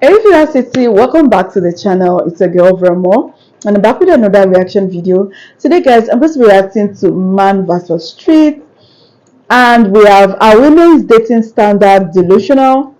Hey City, welcome back to the channel. It's a girl Vermo, and I'm back with another reaction video. Today guys, I'm going to be reacting to Man vs Street, and we have our women's dating standard Delusional.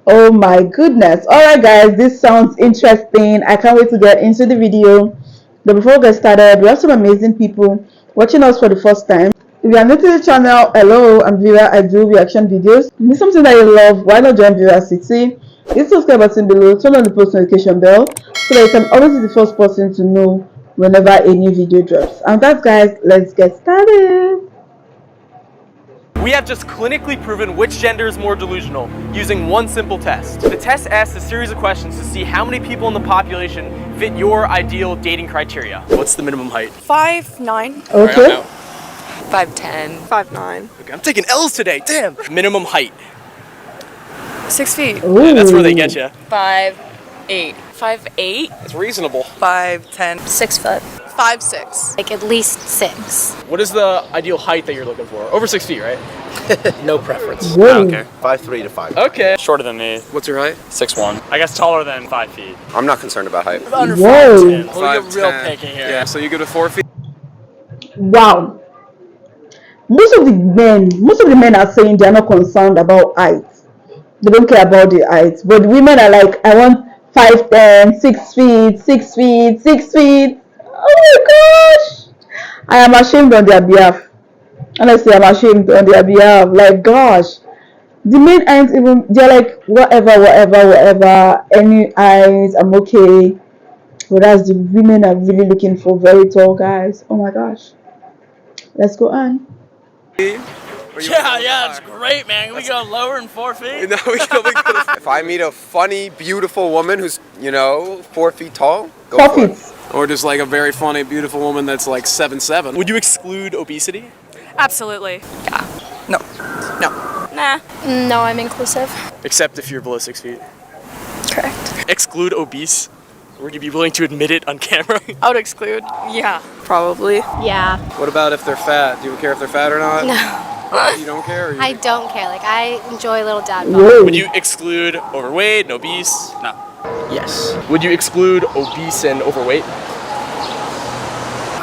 Oh my goodness. Alright guys, this sounds interesting. I can't wait to get into the video. But before we get started, we have some amazing people watching us for the first time. If you are new to the channel, hello, I'm Vera. I do reaction videos. If this is something that you love, why not join Vera City? Hit the subscribe button below, turn on the post notification bell so that you can always be the first person to know whenever a new video drops. And that's guys, let's get started. We have just clinically proven which gender is more delusional using one simple test. The test asks a series of questions to see how many people in the population fit your ideal dating criteria. What's the minimum height? 5'9". Okay. Right, 5'10". 5'9". okay, I'm taking L's today, damn! Minimum height. 6 feet. Yeah, that's where they get you. 5'8". 5'8". That's reasonable. 5'10". 6 foot. 5'6". Like at least 6. What is the ideal height that you're looking for? Over 6 feet, right? No preference. Whoa. I don't care. 5'3" to 5. Okay. Shorter than me. What's your height? 6'1". I guess taller than 5 feet. I'm not concerned about height. Under Whoa. 5'10". We'll get real picky here. Yeah, so you go to 4 feet? Wow. Most of the men are saying they're not concerned about height. They don't care about the height. But the women are like, I want 5'10", 6 feet, 6 feet, 6 feet. Oh my gosh. I am ashamed on their behalf. Honestly, I'm ashamed on their behalf. Like, gosh. The men aren't even, they're like, whatever, any eyes, I'm okay. Whereas the women are really looking for very tall guys. Oh my gosh. Let's go on. Yeah, it's great, man. We go lower than 4 feet. No, if I meet a funny, beautiful woman who's, 4 feet tall, go 4 for it. feet. Or just like a very funny, beautiful woman that's like 7'7". Would you exclude obesity? Absolutely. Yeah. No. Nah. No, I'm inclusive. Except if you're below 6 feet. Correct. Exclude obese? Would you be willing to admit it on camera? I would exclude. Yeah. Probably. Yeah. What about if they're fat? Do you care if they're fat or not? No. You don't care? Or you I don't care. Like, I enjoy a little dad bod. Whoa. Would you exclude overweight and obese? No. Yes. Would you exclude obese and overweight?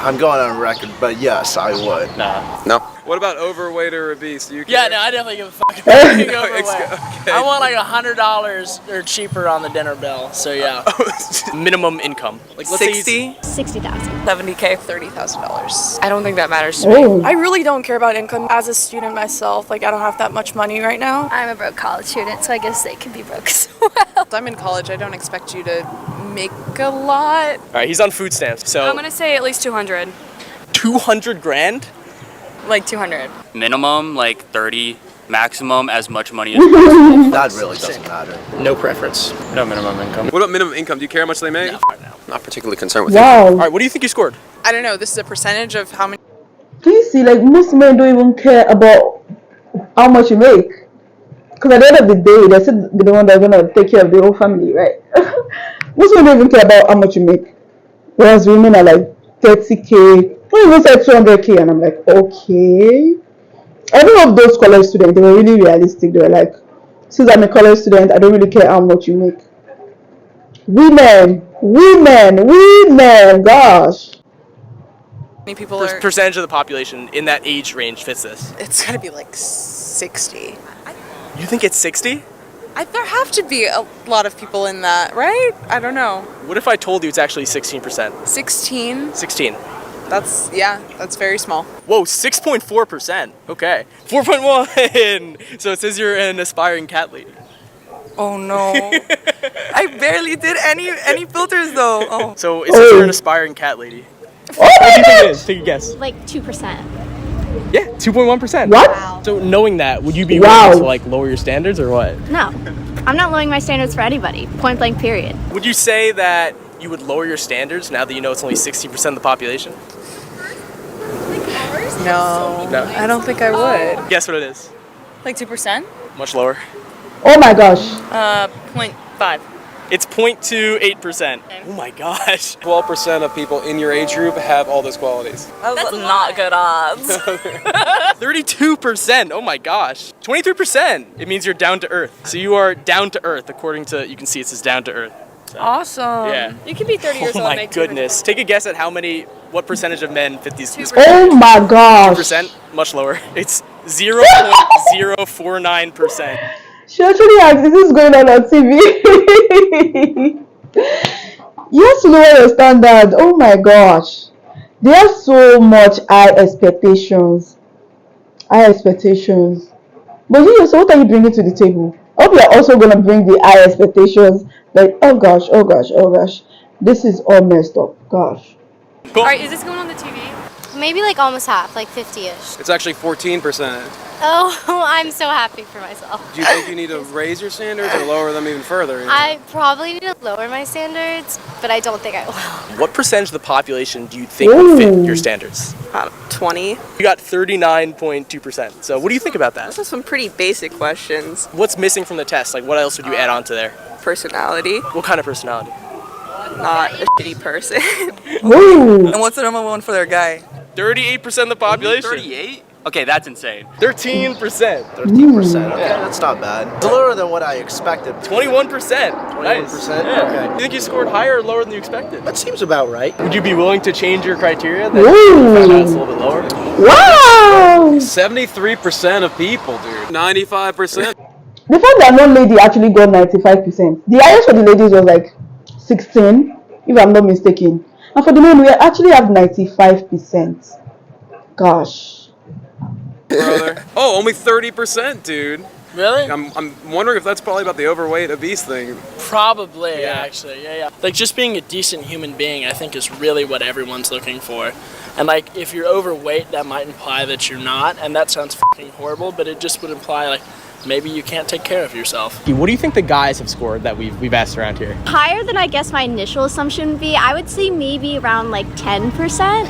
I'm going on record, but yes, I would. Nah. No. What about overweight or obese? Do you care? Yeah, no, I definitely give a fuck about being overweight. Okay. I want like $100 or cheaper on the dinner bill, so yeah. Minimum income. Like, let's say 60. 60,000. 70K. $30,000. I don't think that matters to Oh. me. I really don't care about income. As a student myself, like I don't have that much money right now. I'm a broke college student, so I guess they can be broke as well. I'm in college. I don't expect you to make a lot. All right, he's on food stamps, so I'm gonna say at least 200. 200 grand? Like 200. Minimum like 30, maximum as much money as possible. That really doesn't matter. No preference. No minimum income. What about minimum income? Do you care how much they make? Not particularly concerned with All Wow. right, what do you think you scored? I don't know. This is a percentage of how many. Can you see, like, most men don't even care about how much you make. Because at the end of the day, they're still the one that's going to take care of the whole family, right? Most men don't even care about how much you make. Whereas women are like 30K. Or even say 200K, and I'm like, okay. I don't know if those college students, they were really realistic. They were like, since I'm a college student, I don't really care how much you make. Women, gosh. Many people are. Percentage of the population in that age range fits this. It's gotta be like 60. You think it's 60? There have to be a lot of people in that, right? I don't know. What if I told you it's actually 16%? 16. 16. That's very small. Whoa, 6.4%. Okay. 4.1. So it says you're an aspiring cat lady. Oh no. I barely did any filters though. Oh. So it says you're an aspiring cat lady. What do you think it is? Take a guess. Like 2%. Yeah, 2.1%. What? Wow. So knowing that, would you be Wow. willing to like lower your standards or what? No. I'm not lowering my standards for anybody. Point blank, period. Would you say that you would lower your standards now that you know it's only 60% of the population? No. No. I don't think I would. Guess what it is? Like 2%? Much lower. Oh my gosh. 0.5. It's 0.28%. Oh my gosh. 12% of people in your age group have all those qualities. That's not good odds. 32%. Oh my gosh. 23%. It means you're down to earth. So you are down to earth according to, you can see it says down to earth. So, Awesome. yeah. You can be 30 years Oh old and my make goodness. Take a guess at what percentage of men fit these 2%. Oh my gosh. percent? Much lower. It's 0.049%. She actually asked, is this going on TV? You have to lower your standard. Oh my gosh. There are so much high expectations. High expectations. But you, so what are you bringing to the table? I hope you're also going to bring the high expectations. Like, oh gosh, oh gosh, oh gosh. This is all messed up. Gosh. Cool. Alright, is this going on the TV? Maybe like almost half, like 50-ish. It's actually 14%. Oh, I'm so happy for myself. Do you think you need to raise your standards or lower them even further? I probably need to lower my standards, but I don't think I will. What percentage of the population do you think would fit your standards? About 20. You got 39.2%. So what do you think about that? Those are some pretty basic questions. What's missing from the test? Like, what else would you add on to there? Personality. What kind of personality? Not a shitty person. Ooh. And what's the number one for their guy? 38% of the population. 38? Okay, that's insane. 13%. 13%. Okay, that's not bad. It's lower than what I expected. 21%. 21%. Nice. 21%? Yeah. Okay. You think you scored higher or lower than you expected? That seems about right. Would you be willing to change your criteria? That Ooh. you found out it's a little bit lower. Wow. 73% of people, dude. 95%. The fact that one lady actually got 95%. The highest for the ladies was like 16, if I'm not mistaken. And for the men, we actually have 95%. Gosh. Brother. Oh, only 30%, dude. Really? I'm wondering if that's probably about the overweight, obese thing. Probably, Yeah. actually. Yeah. Like, just being a decent human being, I think, is really what everyone's looking for. And, like, if you're overweight, that might imply that you're not. And that sounds fucking horrible, but it just would imply, like, maybe you can't take care of yourself. What do you think the guys have scored that we've asked around here? Higher than I guess my initial assumption would be. I would say maybe around like 10%.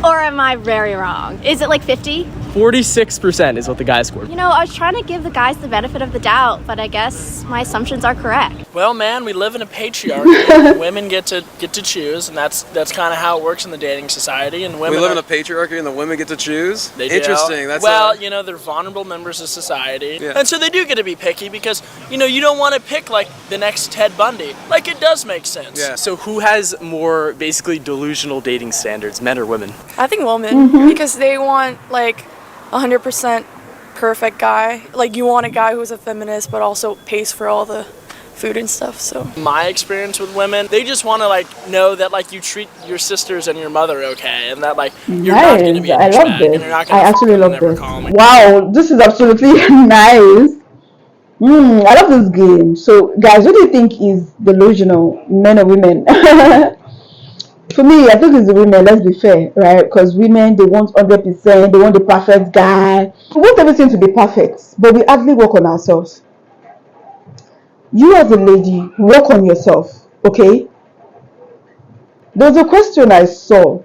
Or am I very wrong? Is it like 50? 46% is what the guys scored. You know, I was trying to give the guys the benefit of the doubt, but I guess my assumptions are correct. Well, man, we live in a patriarchy. Women get to choose, and that's kind of how it works in the dating society. And women We live in are- a patriarchy and the women get to choose? They do. Interesting. That's well, you know, they're vulnerable members of society. Yeah. And so they do get to be picky because, you know, you don't want to pick like the next Ted Bundy. Like, it does make sense. Yeah. So who has more basically delusional dating standards, men or women? I think women, because they want like 100% perfect guy. Like, you want a guy who's a feminist but also pays for all the food and stuff. So My experience with women, they just want to like know that like you treat your sisters and your mother okay, and that like you're not going to be a I love douchebag, this. and you're not I going actually to love never this. call them. Wow, this is absolutely nice. I love this game. So, guys, what do you think is delusional, men or women? For me, I think it's the women, let's be fair, right? Because women, they want 100%, they want the perfect guy. We want everything to be perfect, but we hardly work on ourselves. You as a lady, work on yourself, okay? There was a question I saw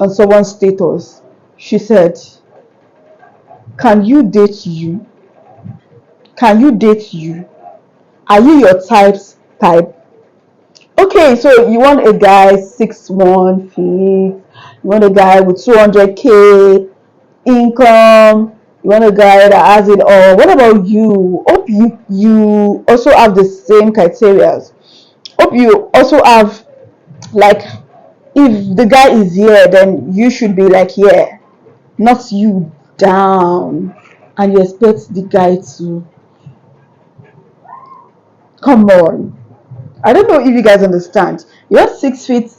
on someone's status. She said, can you date you? Can you date you? Are you your type's type? Okay, so you want a guy 6'1" feet, you want a guy with 200K income, you want a guy that has it all. What about you? Hope you also have the same criteria. Hope you also have, like, if the guy is here, then you should be like here, not you down, and you expect the guy to come on. I don't know if you guys understand. You're 6 feet,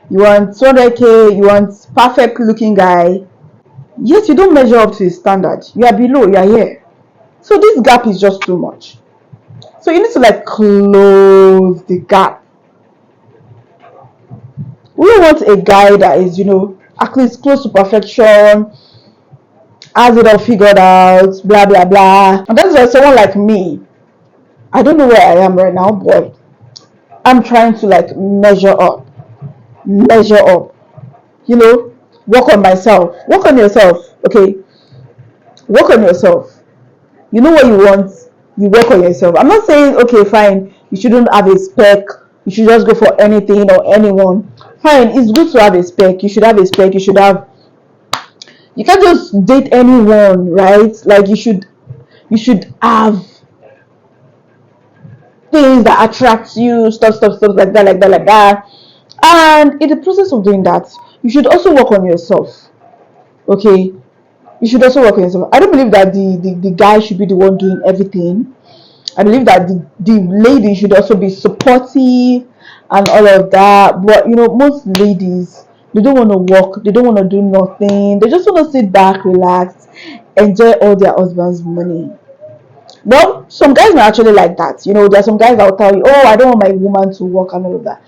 you want 200K, you want perfect looking guy, yet you don't measure up to his standard. You are below, you are here. So this gap is just too much. So you need to like close the gap. We don't want a guy that is, you know, at least close to perfection, has it all figured out, blah blah blah. And that's why someone like me, I don't know where I am right now, but I'm trying to like measure up, you know, work on myself, work on yourself, okay? Work on yourself. You know what you want, you work on yourself. I'm not saying, okay, fine, you shouldn't have a spec, you should just go for anything or anyone. Fine, it's good to have a spec, you should have a spec, you should have You can't just date anyone, right? Like you should have things that attract you, stuff like that, like that, like that. And in the process of doing that, you should also work on yourself. Okay, you should also work on yourself. I don't believe that the guy should be the one doing everything. I believe that the lady should also be supportive and all of that. But you know, most ladies, they don't want to work, they don't want to do nothing, they just want to sit back, relax, enjoy all their husband's money. Well, some guys are actually like that. You know, there are some guys that will tell you, oh, I don't want my woman to work and all of that.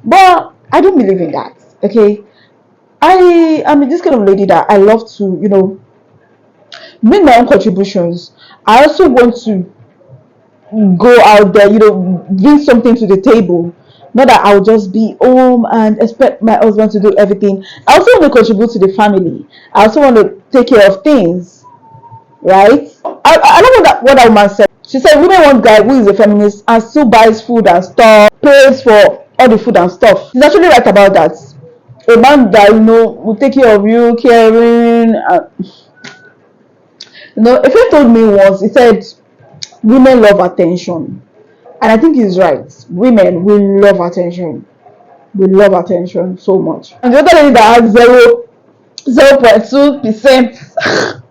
But I don't believe in that. Okay. I am this kind of lady that I love to, you know, make my own contributions. I also want to go out there, you know, bring something to the table. Not that I'll just be home and expect my husband to do everything. I also want to contribute to the family. I also want to take care of things, right? I don't know what that woman said. She said women want guy who is a feminist and still buys food and stuff, pays for all the food and stuff. She's actually right about that. A man that, you know, will take care of you, caring. You know, a friend told me once, he said women love attention, and I think he's right. Women, we love attention. We love attention so much. And the other lady that has 0.2%.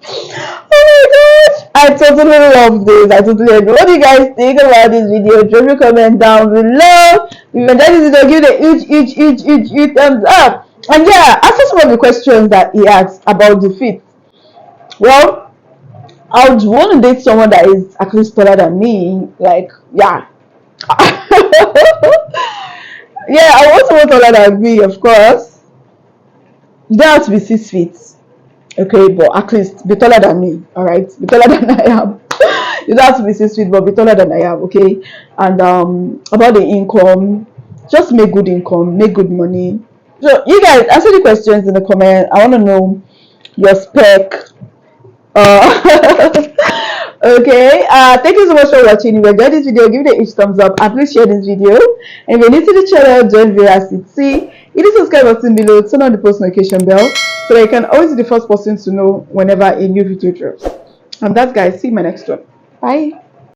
Oh my gosh, I totally love this. I totally agree. What do you guys think about this video? Drop your comment down below. If you enjoyed this video, give it a huge thumbs up. And yeah, answer some of the questions that he asked about the fit. Well, I would want to date someone that is at least taller than me. Like, yeah. Yeah, I want someone taller than me, of course. You don't have to be 6 feet. Okay, but at least be taller than me. All right, be taller than I am. You don't have to be 6 feet, but be taller than I am. Okay. And about the income, just make good income, make good money. So you guys answer the questions in the comment. I want to know your spec. Okay. Thank you so much for watching. If you enjoyed this video, give it a huge thumbs up and please share this video. And if you're new to the channel, join Veracity. Hit the subscribe button below, turn on the post notification bell so that you can always be the first person to know whenever a new video drops. And that's guys, see you in my next one. Bye.